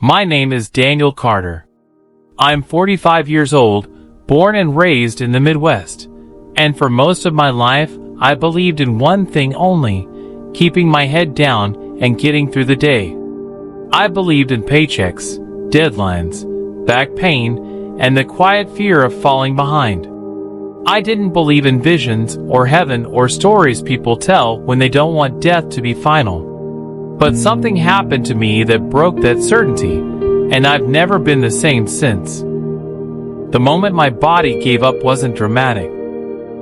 My name is Daniel Carter. I'm 45 years old, born and raised in the Midwest. And for most of my life, I believed in one thing only, keeping my head down and getting through the day. I believed in paychecks, deadlines, back pain, and the quiet fear of falling behind. I didn't believe in visions or heaven or stories people tell when they don't want death to be final. But something happened to me that broke that certainty, and I've never been the same since. The moment my body gave up wasn't dramatic.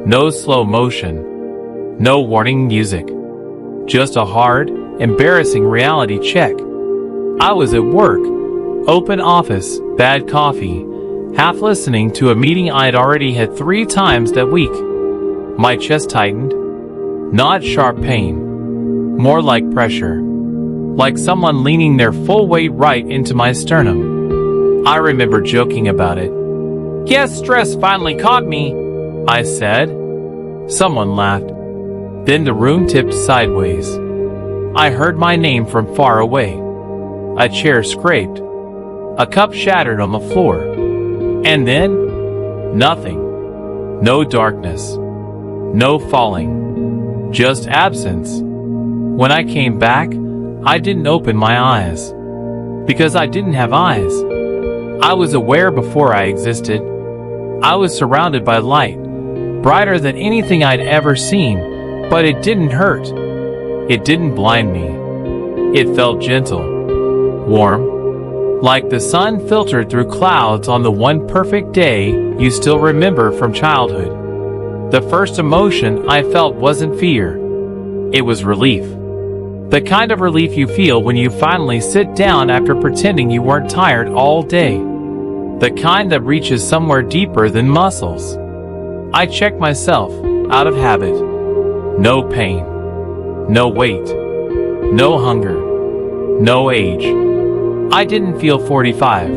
No slow motion. No warning music. Just a hard, embarrassing reality check. I was at work, open office, bad coffee, half listening to a meeting I'd already had 3 times that week. My chest tightened. Not sharp pain. More like pressure. Like someone leaning their full weight right into my sternum. I remember joking about it. "Guess stress finally caught me," I said. Someone laughed. Then the room tipped sideways. I heard my name from far away. A chair scraped. A cup shattered on the floor. And then, nothing. No darkness. No falling. Just absence. When I came back, I didn't open my eyes. Because I didn't have eyes. I was aware before I existed. I was surrounded by light, brighter than anything I'd ever seen, but it didn't hurt. It didn't blind me. It felt gentle, warm, like the sun filtered through clouds on the one perfect day you still remember from childhood. The first emotion I felt wasn't fear. It was relief. The kind of relief you feel when you finally sit down after pretending you weren't tired all day. The kind that reaches somewhere deeper than muscles. I checked myself, out of habit. No pain. No weight. No hunger. No age. I didn't feel 45.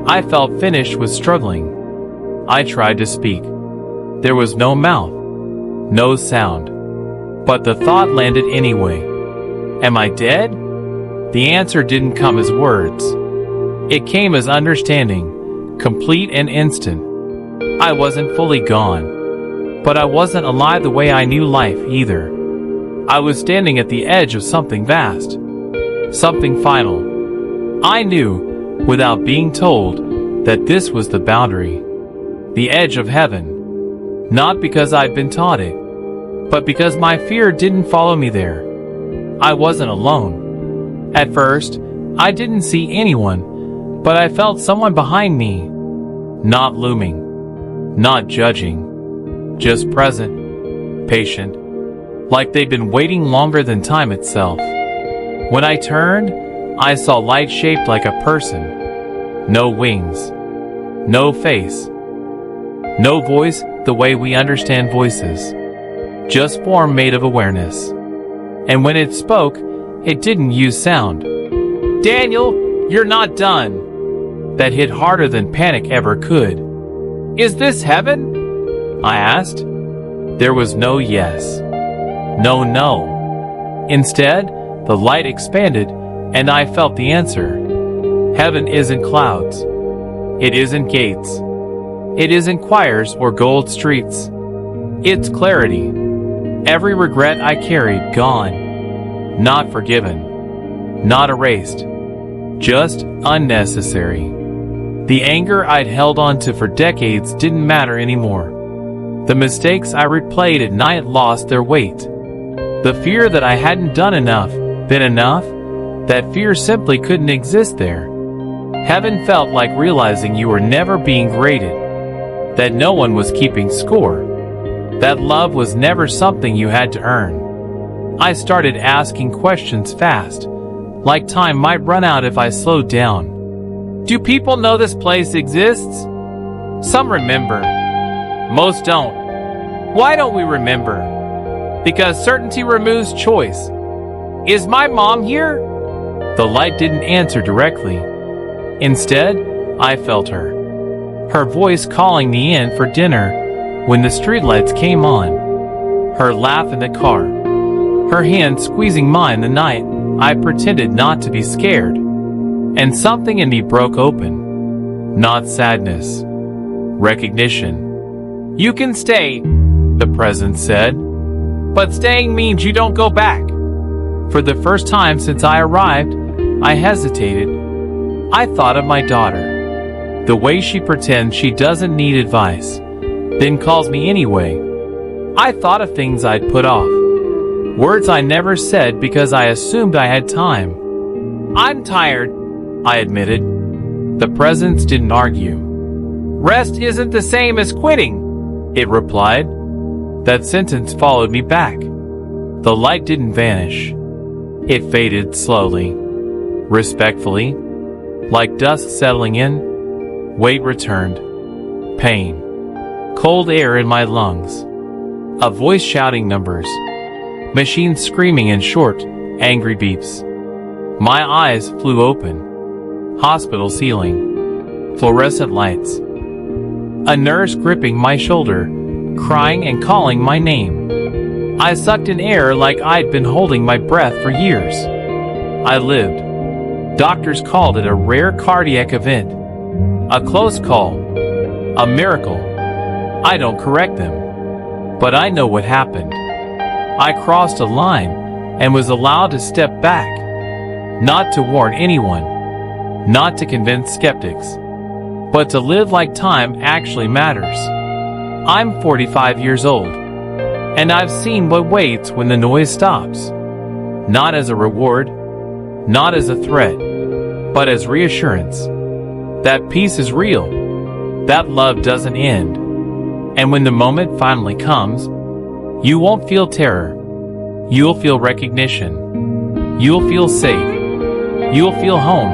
I felt finished with struggling. I tried to speak. There was no mouth. No sound. But the thought landed anyway. Am I dead? The answer didn't come as words. It came as understanding, complete and instant. I wasn't fully gone. But I wasn't alive the way I knew life either. I was standing at the edge of something vast. Something final. I knew, without being told, that this was the boundary. The edge of heaven. Not because I'd been taught it, but because my fear didn't follow me there. I wasn't alone. At first, I didn't see anyone, but I felt someone behind me. Not looming. Not judging. Just present. Patient. Like they'd been waiting longer than time itself. When I turned, I saw light shaped like a person. No wings. No face. No voice the way we understand voices. Just form made of awareness. And when it spoke, it didn't use sound. "Daniel, you're not done." That hit harder than panic ever could. "Is this heaven?" I asked. There was no yes. No. Instead, the light expanded, and I felt the answer. Heaven isn't clouds. It isn't gates. It isn't choirs or gold streets. It's clarity. Every regret I carried gone. Not forgiven. Not erased. Just unnecessary. The anger I'd held on to for decades didn't matter anymore. The mistakes I replayed at night lost their weight. The fear that I hadn't done enough, been enough, that fear simply couldn't exist there. Heaven felt like realizing you were never being graded. That no one was keeping score. That love was never something you had to earn. I started asking questions fast, like time might run out if I slowed down. Do people know this place exists? Some remember. Most don't. Why don't we remember? Because certainty removes choice. Is my mom here? The light didn't answer directly. Instead, I felt her. Her voice calling me in for dinner when the streetlights came on. Her laugh in the car. Her hand squeezing mine the night I pretended not to be scared. and something in me broke open. Not sadness. Recognition. "You can stay," the presence said. "But staying means you don't go back." For the first time since I arrived, I hesitated. I thought of my daughter. The way she pretends she doesn't need advice, then calls me anyway. I thought of things I'd put off. Words I never said because I assumed I had time. "I'm tired," I admitted. The presence didn't argue. "Rest isn't the same as quitting," it replied. That sentence followed me back. The light didn't vanish. It faded slowly, respectfully, like dust settling in. Weight returned. Pain. Cold air in my lungs. A voice shouting numbers. Machines screaming in short, angry beeps. My eyes flew open. Hospital ceiling. Fluorescent lights. A nurse gripping my shoulder, crying and calling my name. I sucked in air like I'd been holding my breath for years. I lived. Doctors called it a rare cardiac event. A close call. A miracle. I don't correct them. But I know what happened. I crossed a line and was allowed to step back. Not to warn anyone. Not to convince skeptics. But to live like time actually matters. I'm 45 years old. And I've seen what waits when the noise stops. Not as a reward. Not as a threat. But as reassurance. That peace is real. That love doesn't end. And when the moment finally comes, you won't feel terror. You'll feel recognition. You'll feel safe. You'll feel home.